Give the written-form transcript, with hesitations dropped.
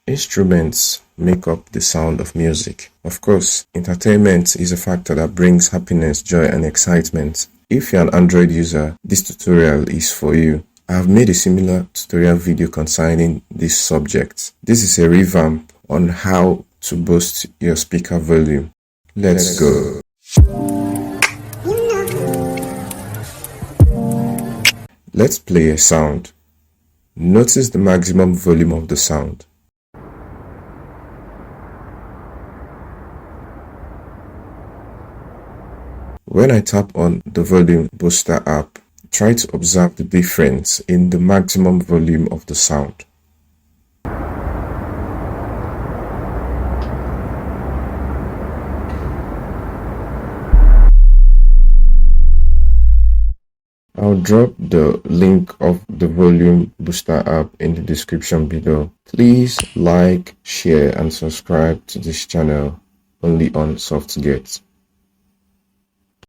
Instruments make up the sound of music. Of course, entertainment is a factor that brings happiness, joy, and excitement. If you're an Android user, this tutorial is for you. I have made a similar tutorial video concerning this subject. This is a revamp on how to boost your speaker volume. Let's go. Let's play a sound. Notice the maximum volume of the sound. When I tap on the volume booster app, try to observe the difference in the maximum volume of the sound. I'll drop the link of the volume booster app in the description below. Please like, share and subscribe to this channel only on SoftGet.